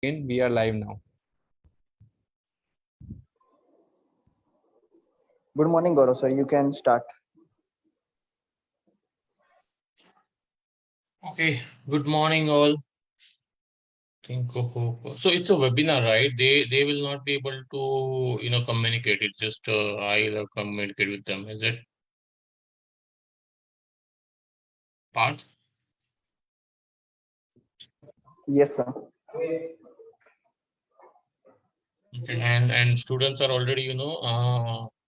We are live now. Good morning, Gaurav sir. You can start. Okay, good morning all. So it's a webinar, right? They will not be able to communicate. It's just I'll communicate with them. Is it part? Yes, sir. Okay, and students are already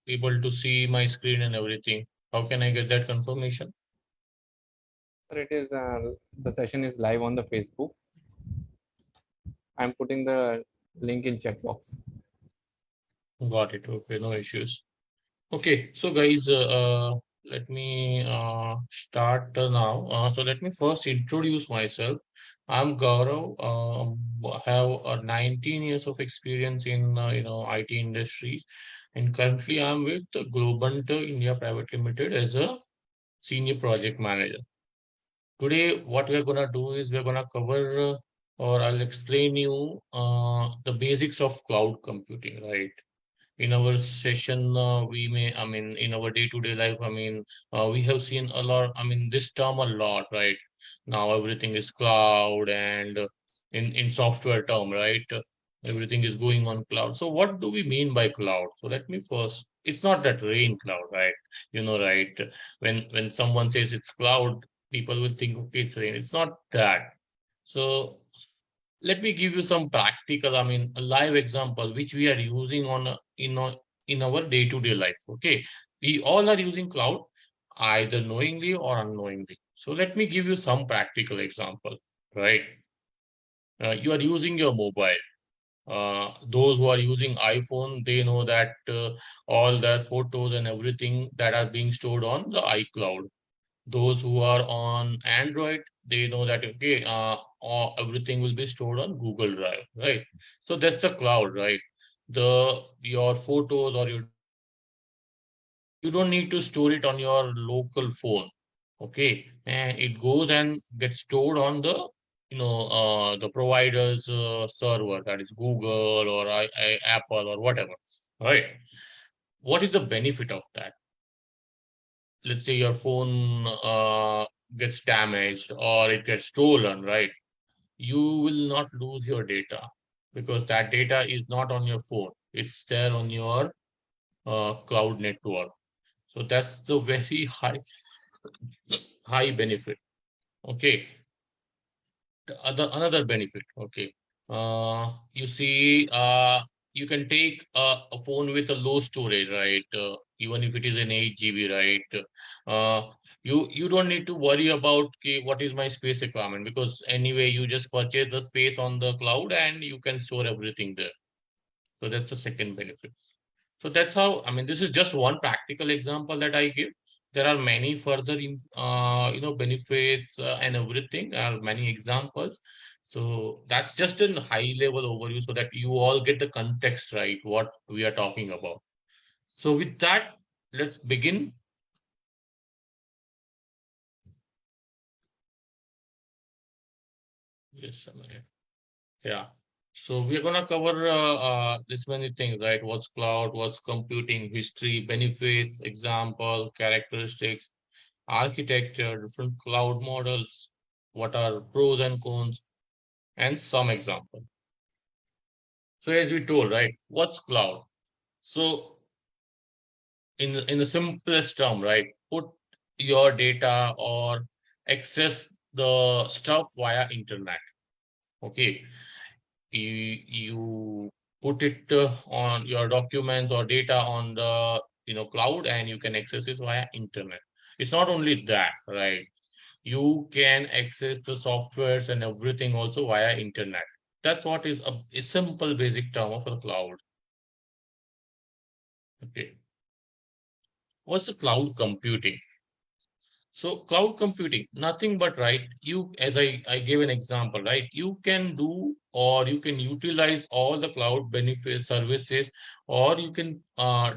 able to see my screen and everything. How can I get that confirmation? Sir, it is the session is live on the Facebook. I'm putting the link in chat box. Got it. Okay, no issues. Okay, so guys, let me start now. So let me first introduce myself. I'm Gaurav. Have 19 years of experience in IT industry, and currently I'm with Globant India Private Limited as a senior project manager. Today, what we're gonna do is we're gonna cover, or I'll explain you the basics of cloud computing, right? In our session in our day-to-day life, we have seen a lot, this term a lot, right? Now everything is cloud, and in software term, right? Everything is going on cloud. So what do we mean by cloud? So let me first, it's not that rain cloud, right? Right? When someone says it's cloud, people will think, okay, it's rain. It's not that. So let me give you some practical, a live example which we are using in our day-to-day life. Okay, we all are using cloud, either knowingly or unknowingly. So let me give you some practical example. Right, you are using your mobile. Those who are using iPhone, they know that all their photos and everything that are being stored on the iCloud. Those who are on Android, they know that okay, everything will be stored on Google Drive, right? So that's the cloud, right? Your photos or your you don't need to store it on your local phone, okay? And it goes and gets stored on the provider's server, that is Google or Apple or whatever, right? What is the benefit of that? Let's say your phone gets damaged or it gets stolen, right? You will not lose your data because that data is not on your phone. It's there on your cloud network. So that's the very high benefit. Okay. Another benefit. Okay. You see, you can take a phone with a low storage, right? Even if it is an 8 GB, right? You don't need to worry about okay, what is my space requirement, because anyway you just purchase the space on the cloud and you can store everything there. So that's the second benefit. So that's how, this is just one practical example that I give. There are many further, benefits and everything. There are many examples. So that's just a high level overview so that you all get the context right, what we are talking about. So with that, let's begin. Yes, a minute. Yeah. So we're gonna cover this many things, right? What's cloud, what's computing, history, benefits, example, characteristics, architecture, different cloud models, what are pros and cons, and some example. So as we told, right, what's cloud? So in the simplest term, right, put your data or access the stuff via internet. Okay, you put it on your documents or data on the cloud, and you can access it via internet. It's not only that, right? You can access the softwares and everything also via internet. That's what is a simple basic term of a cloud. Okay, what's the cloud computing? So cloud computing, nothing but, right, you, as I gave an example, right, you can do or you can utilize all the cloud benefits services, or you can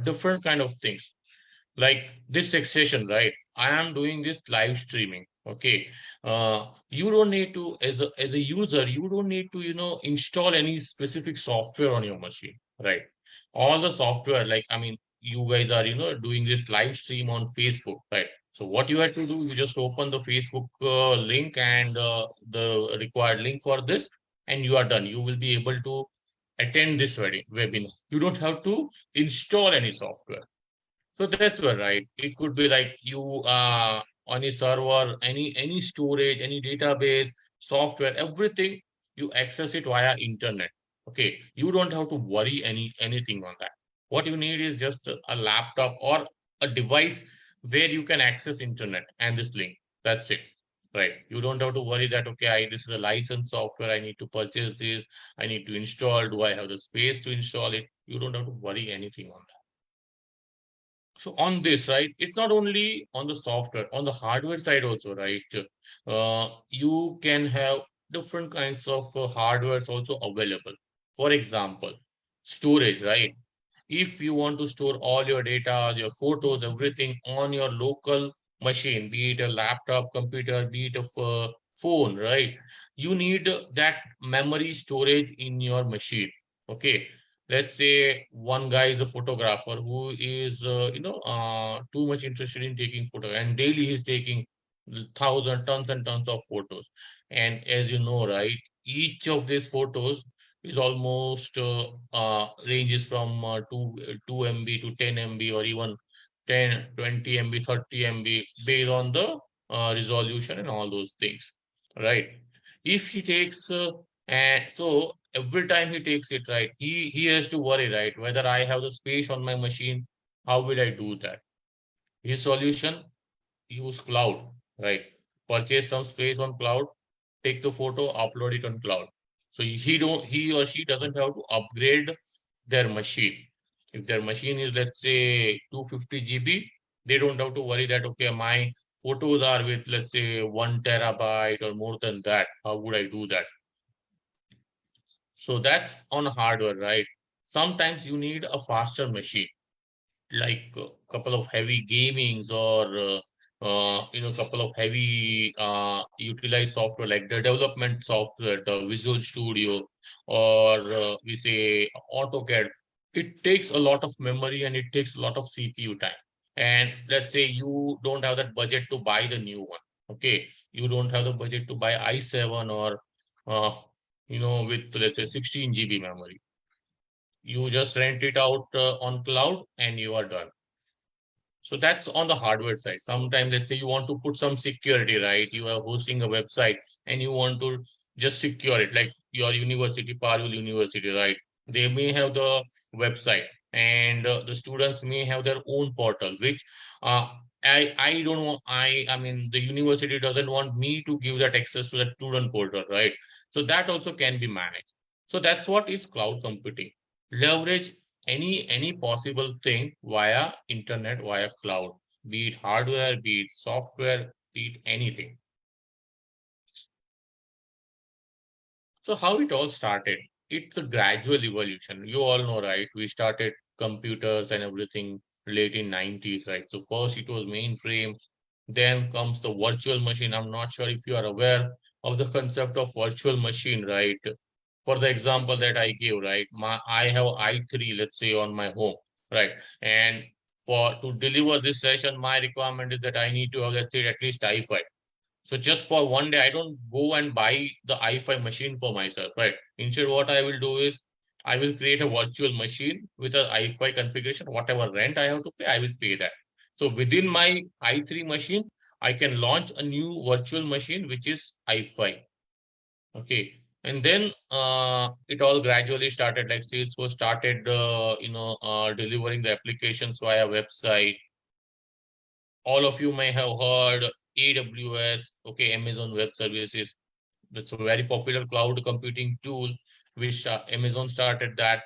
different kind of things like this session, right? I am doing this live streaming. Okay, you don't need to, as a user, you don't need to, install any specific software on your machine, right? All the software, like, I mean, you guys are, doing this live stream on Facebook, right? So what you have to do, you just open the Facebook link and the required link for this, and you are done. You will be able to attend this webinar. You don't have to install any software. So that's where, right? It could be like you on a server, any storage, any database, software, everything you access it via internet. Okay, you don't have to worry anything on that. What you need is just a laptop or a device where you can access internet and this link. That's it. Right. You don't have to worry that okay, this is a licensed software. I need to purchase this. I need to install. Do I have the space to install it? You don't have to worry anything on that. So on this, right, it's not only on the software, on the hardware side also, right? You can have different kinds of hardwares also available. For example, storage, right? If you want to store all your data, your photos, everything on your local machine, be it a laptop, computer, be it a phone, right? You need that memory storage in your machine. Okay. Let's say one guy is a photographer who is, too much interested in taking photo, and daily he's taking thousand tons and tons of photos. And as you know, right, each of these photos is almost ranges from 2 MB to 10 MB or even 10, 20 MB, 30 MB based on the resolution and all those things, right? If he takes, and so every time he takes it, right, he has to worry, right, whether I have the space on my machine, how will I do that? His solution, use cloud, right? Purchase some space on cloud, take the photo, upload it on cloud. So he or she doesn't have to upgrade their machine. If their machine is, let's say, 250 GB, they don't have to worry that okay, my photos are with, let's say, 1 TB or more than that. How would I do that? So that's on hardware, right? Sometimes you need a faster machine, like a couple of heavy gamings or couple of heavy utilized software like the development software, the Visual Studio, or we say AutoCAD. It takes a lot of memory and it takes a lot of CPU time. And let's say you don't have that budget to buy the new one. Okay, you don't have the budget to buy i7 or uh, with, let's say, 16 GB memory. You just rent it out on cloud and you are done. So that's on the hardware side. Sometimes, let's say you want to put some security, right? You are hosting a website and you want to just secure it, like your university, Parul University, right? They may have the website, and the students may have their own portal, which uh, I don't want. I mean, the university doesn't want me to give that access to the student portal, right? So that also can be managed. So that's what is cloud computing. Leverage any possible thing via internet, via cloud, be it hardware, be it software, be it anything. So how it all started? It's a gradual evolution. You all know, right? We started computers and everything late in 90s, right? So first it was mainframe, then comes the virtual machine. I'm not sure if you are aware of the concept of virtual machine, right? For the example that I gave, right? I have i3, let's say, on my home, right? And for to deliver this session, my requirement is that I need to have, let's say, at least i5. So just for one day, I don't go and buy the i5 machine for myself, right? Instead, what I will do is I will create a virtual machine with a i5 configuration. Whatever rent I have to pay, I will pay that. So within my i3 machine, I can launch a new virtual machine, which is i5. Okay. And then it all gradually started, like Salesforce started, delivering the applications via website. All of you may have heard AWS, okay, Amazon Web Services. That's a very popular cloud computing tool, which Amazon started that.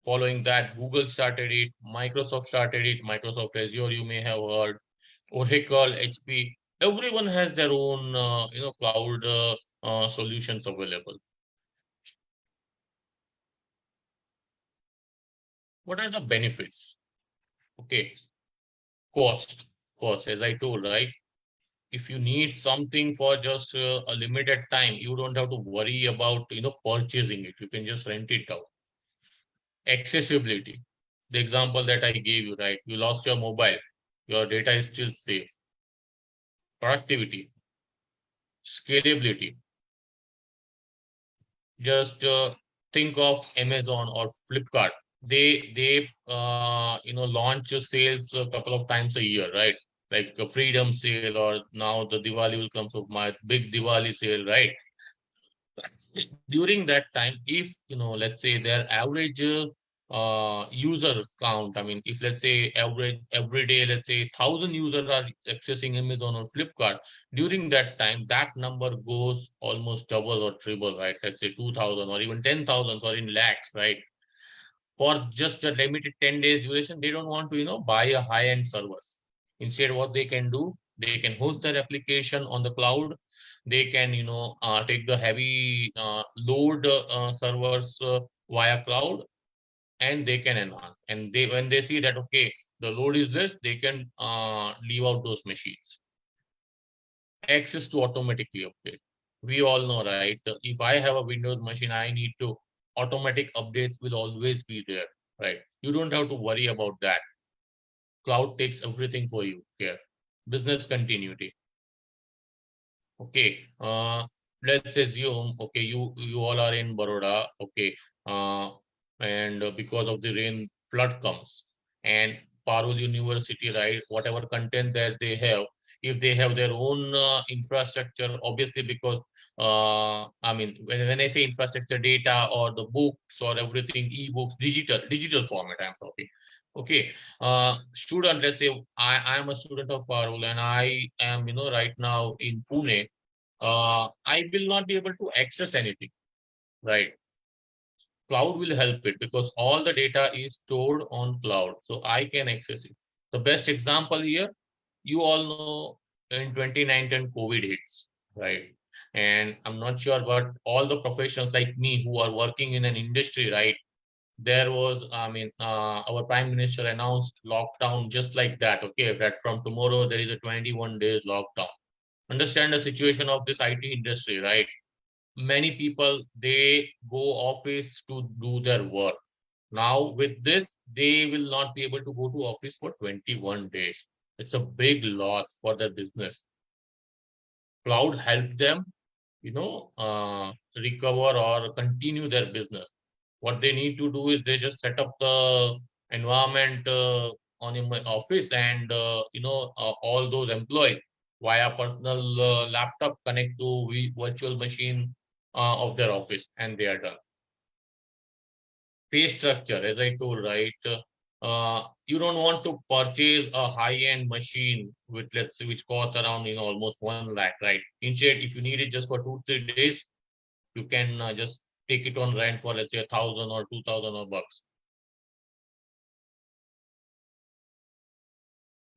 Following that, Google started it, Microsoft started it, Microsoft Azure, you may have heard, Oracle, HP. Everyone has their own, cloud solutions available. What are the benefits? Okay, cost. Cost, as I told, right? if you need something for just a limited time, you don't have to worry about, purchasing it. You can just rent it out. Accessibility. The example that I gave you, right? You lost your mobile, your data is still safe. Productivity, scalability. Just think of Amazon or Flipkart. They launch sales a couple of times a year, right? Like a Freedom Sale, or now the Diwali will come, so my big Diwali sale, right? During that time, if let's say their average user count, I mean, if let's say average every day, let's say 1,000 users are accessing Amazon or Flipkart, during that time, that number goes almost double or triple, right? Let's say 2,000 or even 10,000 or in lakhs, right? For just a limited 10 days duration, they don't want to, buy a high-end servers. Instead, what they can do, they can host their application on the cloud. They can, take the heavy load servers via cloud, and they can enhance. And when they see that, okay, the load is this, they can leave out those machines. Access to automatically update. We all know, right? If I have a Windows machine, I need to automatic updates will always be there, right? You don't have to worry about that. Cloud takes everything for you here. Business continuity. Okay, let's assume, okay, you all are in Baroda, okay, and because of the rain, flood comes, and Parul University, right, whatever content that they have, if they have their own infrastructure, obviously, because I mean, when I say infrastructure, data or the books or everything, e-books, digital format, I'm talking. Okay, student, let's say I am a student of Parul, and I am, right now in Pune. I will not be able to access anything, right? Cloud will help it because all the data is stored on cloud, so I can access it. The best example here, you all know, in 2019 COVID hits, right? And I'm not sure, but all the professionals like me who are working in an industry, right? There was, I mean, our prime minister announced lockdown just like that. Okay, that from tomorrow there is a 21 days lockdown. Understand the situation of this IT industry, right? Many people, they go office to do their work. Now with this, they will not be able to go to office for 21 days. It's a big loss for their business. Cloud help them, recover or continue their business. What they need to do is they just set up the environment on in my office, and all those employees via personal laptop connect to virtual machine of their office, and they are done. Pay structure, as I told, right? You don't want to purchase a high-end machine with, let's say, which costs around almost 1 lakh, right? Instead, if you need it just for 2-3 days, you can just take it on rent for, let's say, 1,000 or 2,000 or bucks.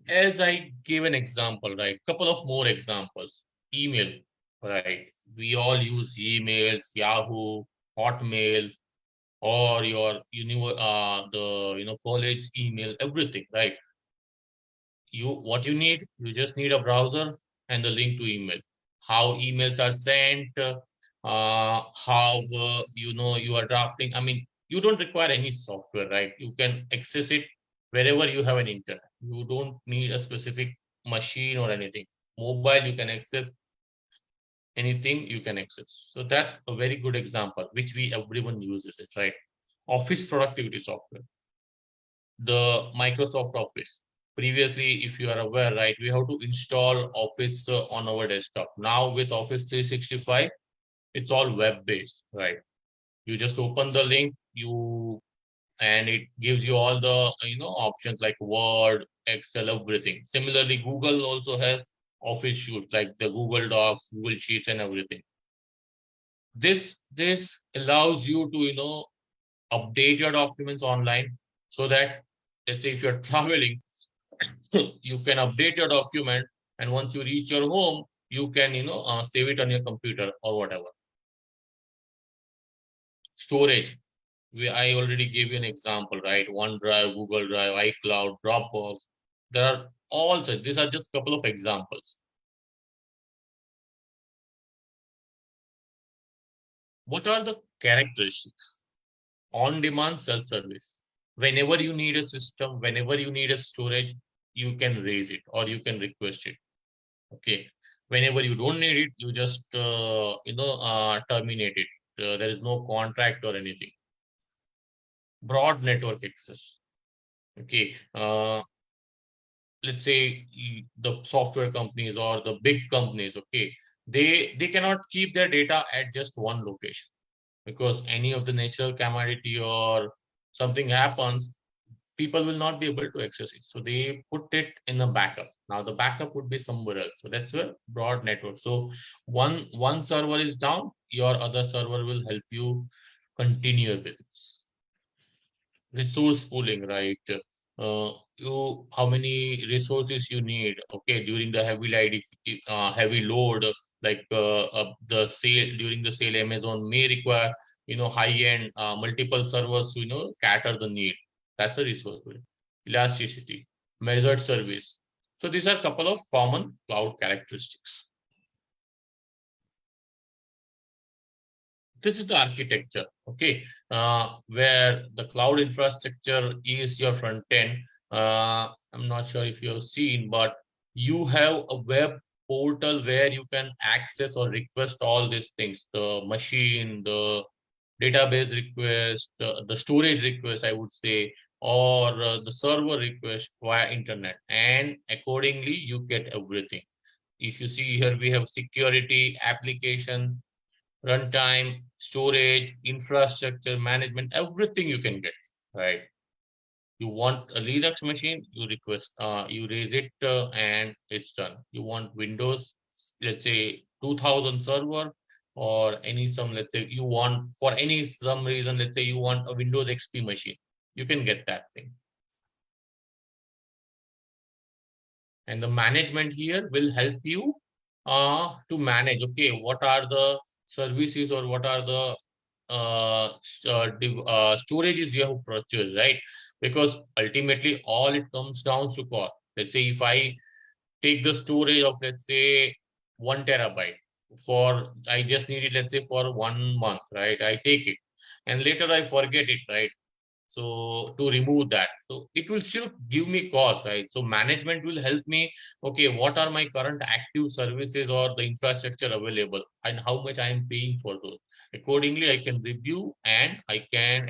As I gave an example, right? Couple of more examples. Email, right? We all use emails, Yahoo, Hotmail, or your college email, everything, right? What you need, you just need a browser and the link to email. How emails are sent, how you are drafting. I mean, you don't require any software, right? You can access it wherever you have an internet. You don't need a specific machine or anything. Mobile, you can access anything, you can access. So that's a very good example, which everyone uses it, right? Office productivity software, the Microsoft Office. Previously, if you are aware, right, we have to install Office on our desktop. Now with Office 365, it's all web-based, right? You just open the link, and it gives you all the options like Word, Excel, everything. Similarly, Google also has Office Suite, like the Google Docs, Google Sheets, and everything. This allows you to update your documents online, so that, let's say, if you're traveling, you can update your document, and once you reach your home, you can save it on your computer or whatever. Storage, I already gave you an example, right? OneDrive, Google Drive, iCloud, Dropbox. There are also, these are just a couple of examples. what are the characteristics? On-demand self-service. Whenever you need a system, whenever you need a storage, you can raise it or you can request it. Okay. Whenever you don't need it, you just terminate it. There is no contract or anything. Broad network access. Okay. Let's say the software companies or the big companies. Okay. They cannot keep their data at just one location, because any of the natural calamity or something happens, people will not be able to access it. So they put it in a backup. Now the backup would be somewhere else. So that's where broad network. So one server is down, your other server will help you continue your business. Resource pooling, right? You how many resources you need, okay, during the heavy load, like the sale during the sale, Amazon may require high-end multiple servers to cater the need. That's a resource pooling. Elasticity, measured service. So these are a couple of common cloud characteristics. This is the architecture, okay, where the cloud infrastructure is your front end. I'm not sure if you have seen, but you have a web portal where you can access or request all these things: the machine, the database request, the storage request, I would say, or the server request via internet, and accordingly you get everything. If you see here, we have security, application, runtime, storage, infrastructure management, everything you can get, right? You want a Linux machine, you request, you raise it, and it's done. You want Windows, let's say 2000 server, or let's say you want, for some reason, let's say you want a Windows XP machine, you can get that thing. And the management here will help you to manage, okay, what are the services or what are the storages you have purchased, right? Because ultimately all it comes down to cost. Let's say if I take the storage of, let's say, 1 TB, I just need it, let's say, for 1 month, right? I take it and later I forget it, right? So to remove that, so it will still give me cost, right? So management will help me, okay, what are my current active services or the infrastructure available and how much I am paying for those. Accordingly, I can review and I can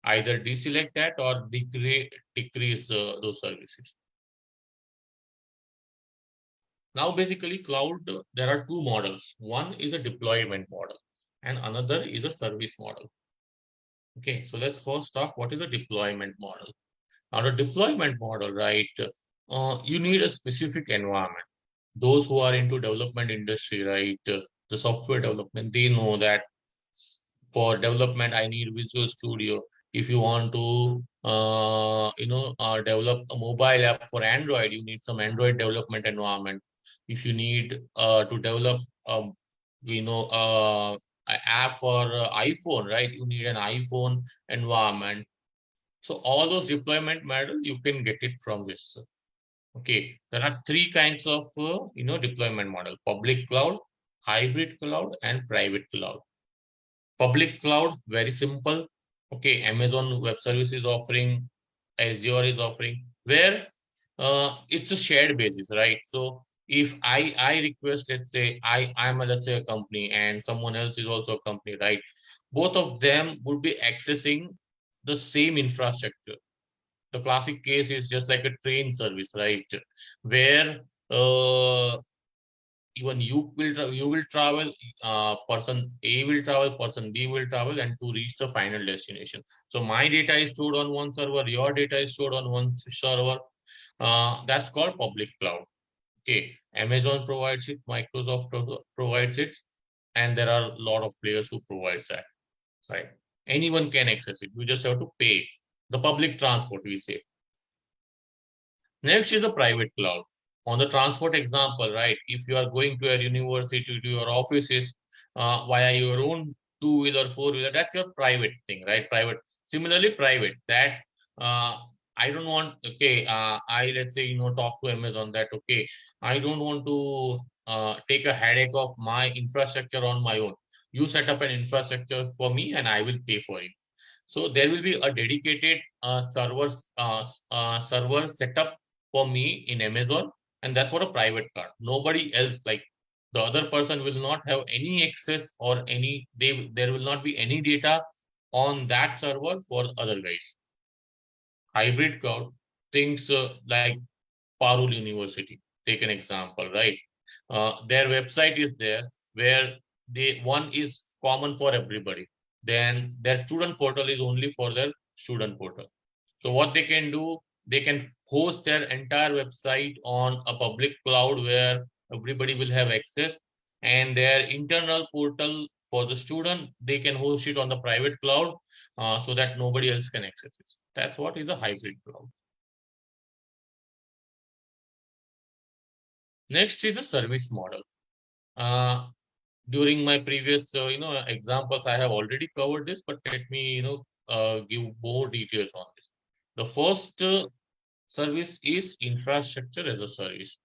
either deselect that or decrease those services. Now, basically, cloud, there are two models. One is a deployment model and another is a service model. Okay, so let's first talk what is a deployment model. Now, the deployment model, right? You need a specific environment. Those who are into development industry, right? The software development, they know that for development, I need Visual Studio. If you want to, develop a mobile app for Android, you need some Android development environment. If you need to develop, an app for iPhone, right? You need an iPhone environment. So all those deployment model, you can get it from this. Okay, there are three kinds of deployment model: public cloud, hybrid cloud, and private cloud. Public cloud, very simple. Okay, Amazon Web Services offering, Azure is offering, where it's a shared basis, right? So if I request, let's say I'm let's say a company and someone else is also a company, right? Both of them would be accessing the same infrastructure. The classic case is just like a train service, right? Where even you will travel, person A will travel, person B will travel, and to reach the final destination. So my data is stored on one server, your data is stored on one server. That's called public cloud. Okay, Amazon provides it, Microsoft provides it, and there are a lot of players who provides that. Right? Anyone can access it. You just have to pay the public transport, we say. Next is the private cloud. On the transport example, right? If you are going to a university, to your offices via your own two-wheeler, four-wheeler, that's your private thing, right? Private. Similarly, private. That I don't want. Okay, I let's say talk to Amazon that okay, I don't want to take a headache of my infrastructure on my own. You set up an infrastructure for me and I will pay for it. So there will be a dedicated server setup for me in Amazon, and that's what a private card. Nobody else, like the other person, will not have any access or any. There will not be any data on that server for other guys. Hybrid cloud, things like Parul University, take an example, right? Their website is there where one is common for everybody. Then their student portal is only for their student portal. So what they can do, they can host their entire website on a public cloud where everybody will have access, and their internal portal for the student, they can host it on the private cloud so that nobody else can access it. That's what is a hybrid cloud. Next is the service model. During my previous examples, I have already covered this, but let me give more details on this. The first service is infrastructure as a service.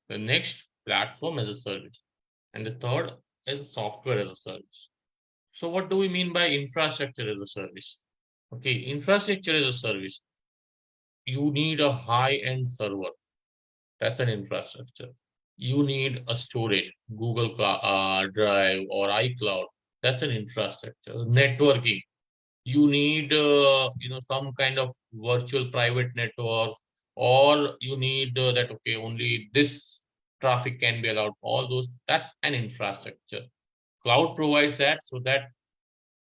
The next, platform as a service, and the third is software as a service. So what do we mean by infrastructure as a service? Okay, infrastructure as a service. You need a high-end server. That's an infrastructure. You need a storage, Google Drive or iCloud. That's an infrastructure. Networking. You need some kind of virtual private network, or you need that okay, only this traffic can be allowed. All those, that's an infrastructure. Cloud provides that so that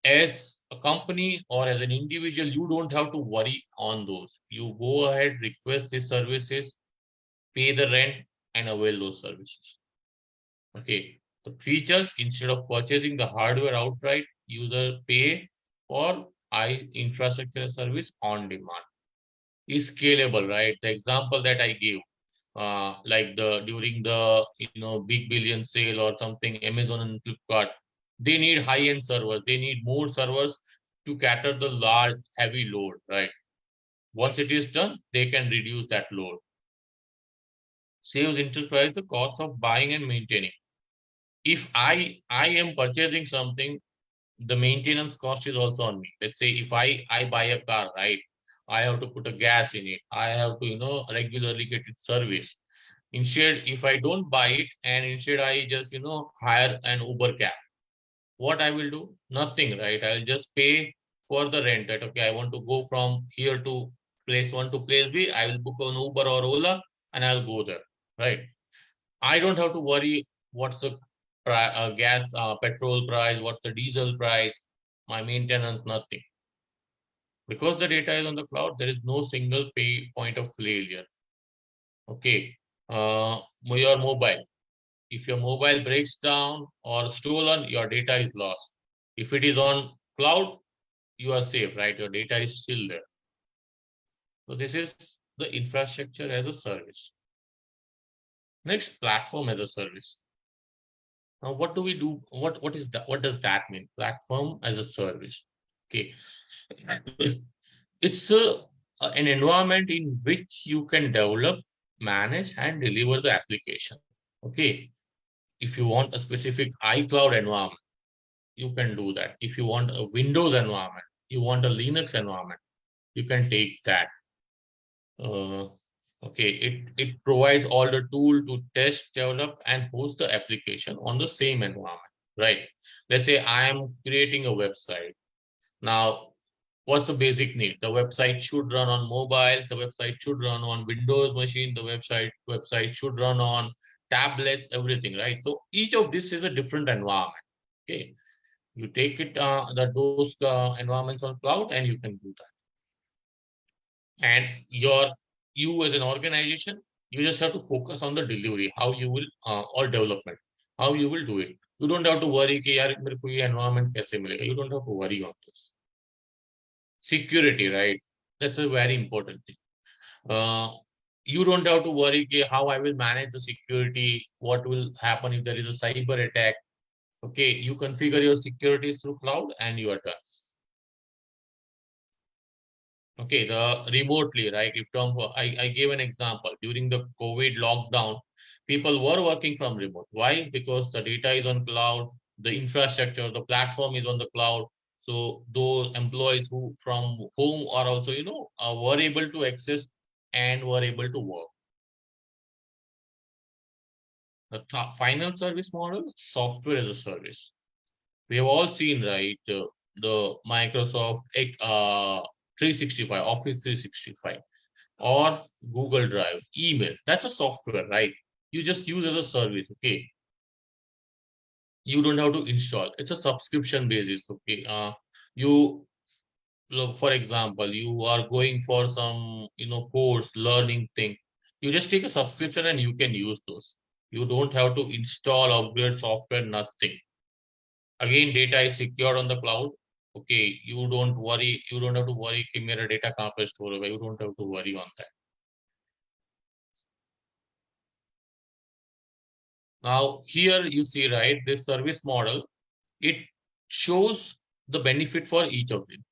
as a company or as an individual, you don't have to worry on those. You go ahead, request these services, pay the rent, and avail those services. Okay, the features, instead of purchasing the hardware outright, user pay for infrastructure service on demand. Is scalable, right? The example that I gave, like during the big billion sale or something, Amazon and Flipkart, they need high-end servers. They need more servers to cater the large, heavy load, right? Once it is done, they can reduce that load. Saves enterprise the cost of buying and maintaining. If I am purchasing something, the maintenance cost is also on me. Let's say if I buy a car, right? I have to put a gas in it. I have to regularly get it serviced. Instead, if I don't buy it and instead I just hire an Uber cab, what I will do? Nothing, right? I'll just pay for the rent. That okay, I want to go from here to place 1 to place B. I will book an Uber or Ola and I'll go there, right? I don't have to worry what's the gas, petrol price, what's the diesel price, my maintenance, nothing. Because the data is on the cloud, there is no single point of failure. Okay, your mobile. If your mobile breaks down or stolen, your data is lost. If it is on cloud, you are safe, right? Your data is still there. So this is the infrastructure as a service. Next, platform as a service. Now, what do we do? What is that? What does that mean? Platform as a service. Okay, it's an environment in which you can develop, manage, and deliver the application. Okay, if you want a specific iCloud environment, you can do that. If you want a Windows environment, you want a Linux environment, you can take that. Okay, it provides all the tool to test, develop, and host the application on the same environment, right? Let's say I am creating a website. Now, what's the basic need? The website should run on mobile, the website should run on Windows machine, the website should run on tablets, everything, right? So each of this is a different environment. Okay, you take it those environments on cloud and you can do that. And you as an organization, you just have to focus on the delivery, how you will or development, how you will do it. You don't have to worry कि यार मेरे को ये environment कैसे मिलेगा. You don't have to worry on this. Security, right? That's a very important thing. You don't have to worry कि how I will manage the security, what will happen if there is a cyber attack. Okay, you configure your security through cloud and you are done. Okay, the remotely, right? If I gave an example during the COVID lockdown, people were working from remote. Why? Because the data is on cloud. the infrastructure, the platform is on the cloud. So those employees who from home are also, were able to access and were able to work. The final service model, software as a service. We have all seen, right, the Microsoft 365, Office 365, or Google Drive, email. That's a software, right? You just use as a service, okay? You don't have to install. It's a subscription basis, okay? You look, for example, you are going for some, course, learning thing. You just take a subscription and you can use those. You don't have to install, upgrade software, nothing. Again, data is secured on the cloud. Okay, you don't worry. You don't have to worry. कि मेरा data कहाँ पे store होगा. You don't have to worry on that. Now here you see, right, this service model, it shows the benefit for each of them.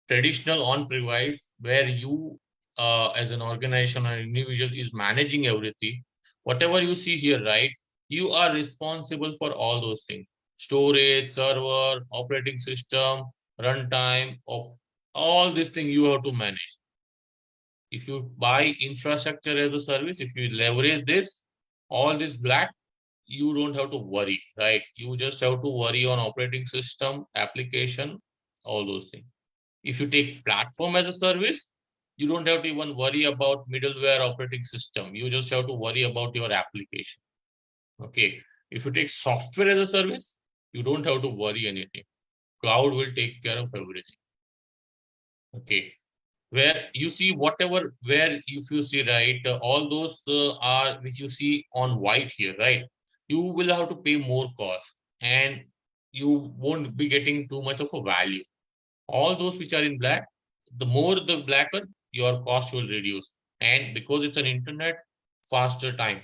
Traditional on-premise, where you as an organization or individual is managing everything. Whatever you see here, right, you are responsible for all those things. Storage, server, operating system, runtime, of all these things you have to manage. If you buy infrastructure as a service, if you leverage this, all this black, you don't have to worry, right? You just have to worry on operating system, application, all those things. If you take platform as a service, you don't have to even worry about middleware operating system. You just have to worry about your application. Okay. If you take software as a service, you don't have to worry anything. Cloud will take care of everything. Okay. Where you see whatever, where if you see, right, all those are which you see on white here, right? You will have to pay more cost and you won't be getting too much of a value. All those which are in black, the more the blacker, your cost will reduce. And because it's an internet, faster time.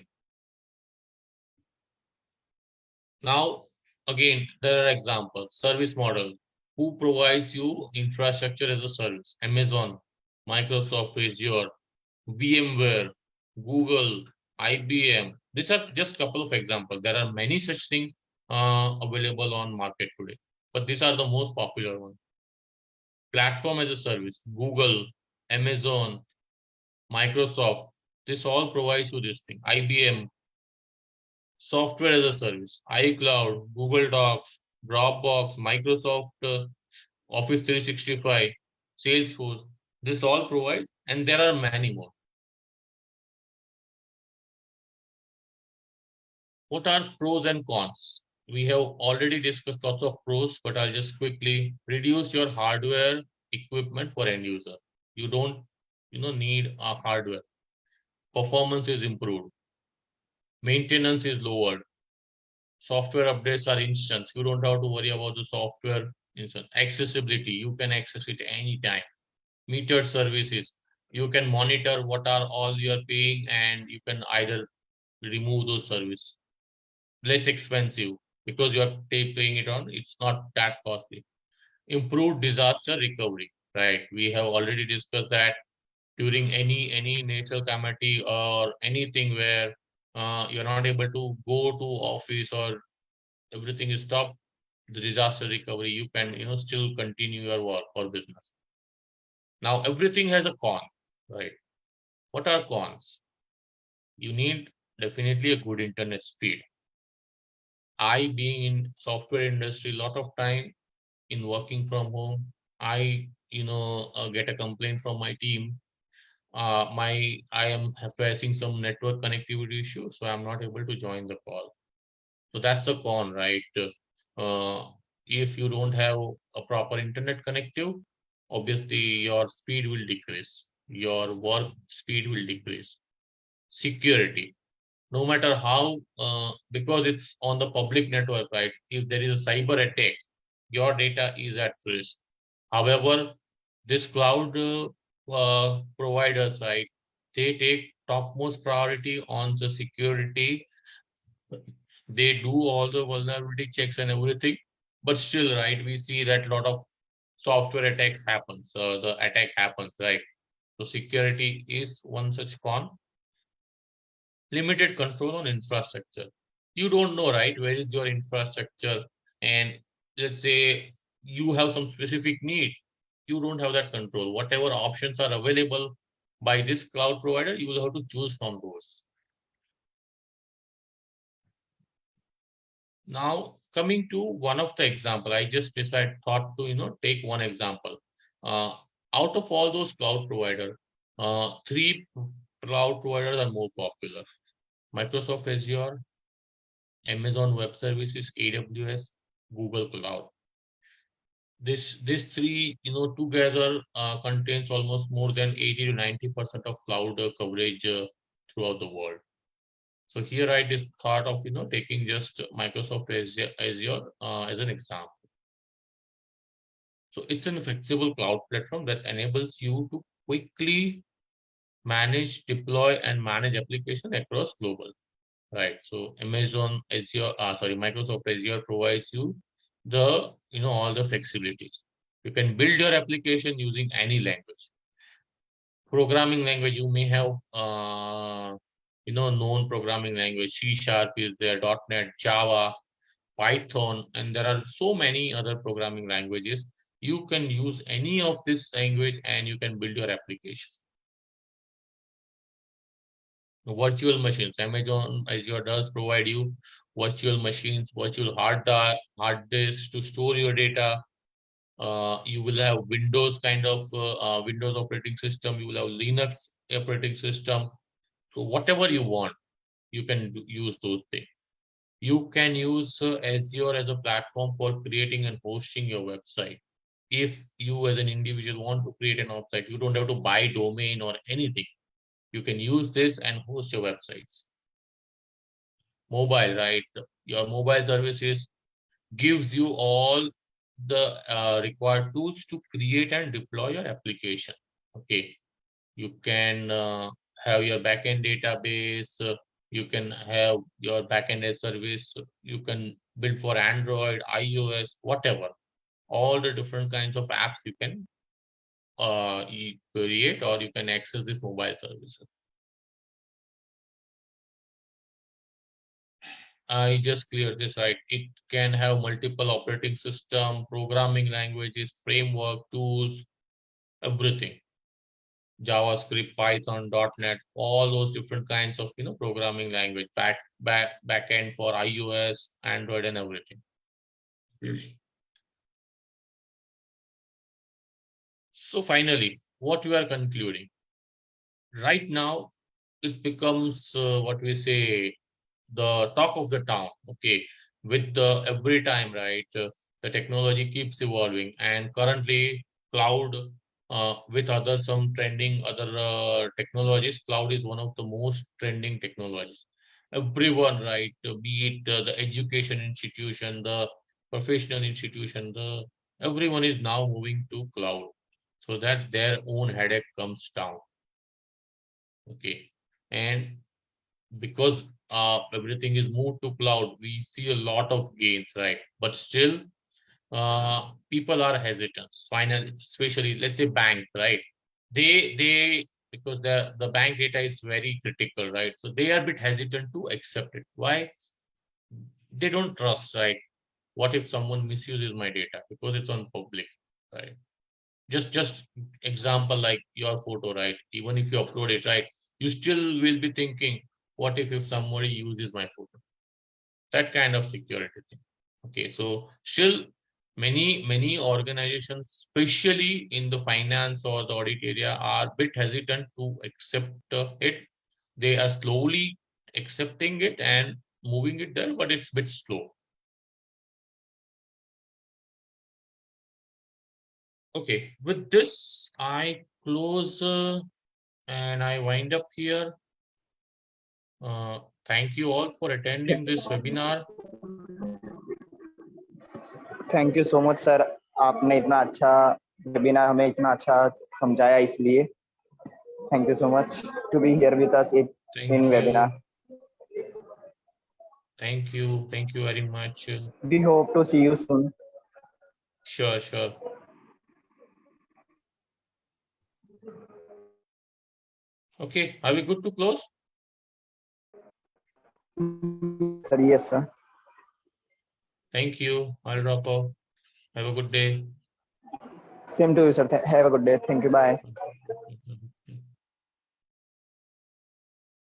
Now, again, there are examples. Service model. Who provides you infrastructure as a service? Amazon, Microsoft Azure, VMware, Google, IBM. These are just a couple of examples. There are many such things available on market today, but these are the most popular ones. Platform as a service, Google, Amazon, Microsoft, this all provides you this thing. IBM, software as a service, iCloud, Google Docs, Dropbox, Microsoft Office 365, Salesforce, this all provides, and there are many more. What are pros and cons? We have already discussed lots of pros, but I'll just quickly reduce your hardware equipment for end user. You don't, need a hardware. Performance is improved. Maintenance is lowered. Software updates are instant. You don't have to worry about the software instant. Accessibility, you can access it anytime. Metered services, you can monitor what are all you're paying and you can either remove those services. Less expensive because you are paying it on, it's not that costly. Improved disaster recovery, right? We have already discussed that during any natural calamity or anything where you're not able to go to office or everything is stopped, the disaster recovery, you can still continue your work or business. Now everything has a con, right? What are cons? You need definitely a good internet speed. I, being in software industry, a lot of time in working from home, I get a complaint from my team. I am facing some network connectivity issues, so I'm not able to join the call. So that's a con, right? If you don't have a proper internet connective, obviously your speed will decrease. Your work speed will decrease. Security. No matter how, because it's on the public network, right? If there is a cyber attack, your data is at risk. However, this cloud providers, right? They take topmost priority on the security. They do all the vulnerability checks and everything, but still, right? We see that a lot of software attacks happens. The attack happens, right? So security is one such con. Limited control on infrastructure. You don't know, right? Where is your infrastructure? and let's say you have some specific need, you don't have that control. Whatever options are available by this cloud provider, you will have to choose from those. Now, coming to one of the example, I just thought to take one example. Out of all those cloud provider, three cloud providers are more popular: Microsoft Azure, Amazon Web Services, AWS, Google Cloud. These three together contains almost more than 80 to 90% of cloud coverage throughout the world. So here I just thought of taking just Microsoft Azure as an example. So it's a flexible cloud platform that enables you to quickly manage, deploy, and manage application across global. Right. So Microsoft Azure provides you the all the flexibilities. You can build your application using any language. Programming language, you may have known programming language. C# is there, .NET, Java, Python, and there are so many other programming languages. You can use any of this language and you can build your application. Virtual machines, Amazon Azure does provide you virtual machines, virtual hard disk to store your data. You will have Windows kind of Windows operating system. You will have Linux operating system. So whatever you want, you can use those things. You can use Azure as a platform for creating and hosting your website. If you as an individual want to create an website, you don't have to buy domain or anything. You can use this and host your websites. Mobile, right? Your mobile services gives you all the required tools to create and deploy your application. Okay, you can have your backend database. You can have your backend as service. You can build for Android, iOS, whatever. All the different kinds of apps you can create, or you can access this mobile services. I just cleared this, right? It can have multiple operating system, programming languages, framework, tools, everything. JavaScript, Python, .NET, all those different kinds of programming language, backend for iOS, Android, and everything. So finally, what we are concluding right now, it becomes what we say the talk of the town. Okay, with every time, right? The technology keeps evolving, and currently, cloud with other some trending other technologies, cloud is one of the most trending technologies. Everyone, right? Be it the education institution, the professional institution, the everyone is now moving to cloud, so that their own headache comes down. Okay, and because everything is moved to cloud, we see a lot of gains, right? But still, people are hesitant. Finally, especially let's say banks, right? They because the bank data is very critical, right? So they are a bit hesitant to accept it. Why? They don't trust, right? What if someone misuses my data because it's on public, right? Just example like your photo, right? Even if you upload it, right, you still will be thinking, what if somebody uses my photo? That kind of security thing. Okay, so still many organizations, especially in the finance or the audit area, are a bit hesitant to accept it. They are slowly accepting it and moving it there, but it's a bit slow. Okay, with this I close and I wind up here. Thank you all for attending this webinar. Thank you so much sir, आपने इतना अच्छा webinar हमें इतना अच्छा समझाया, इसलिए thank you so much to be here with us in webinar. Thank you very much. We hope to see you soon. Sure. Okay, are we good to close? Sir, yes sir. Thank you. I'll drop off. Have a good day. Same to you, sir. Have a good day. Thank you. Bye.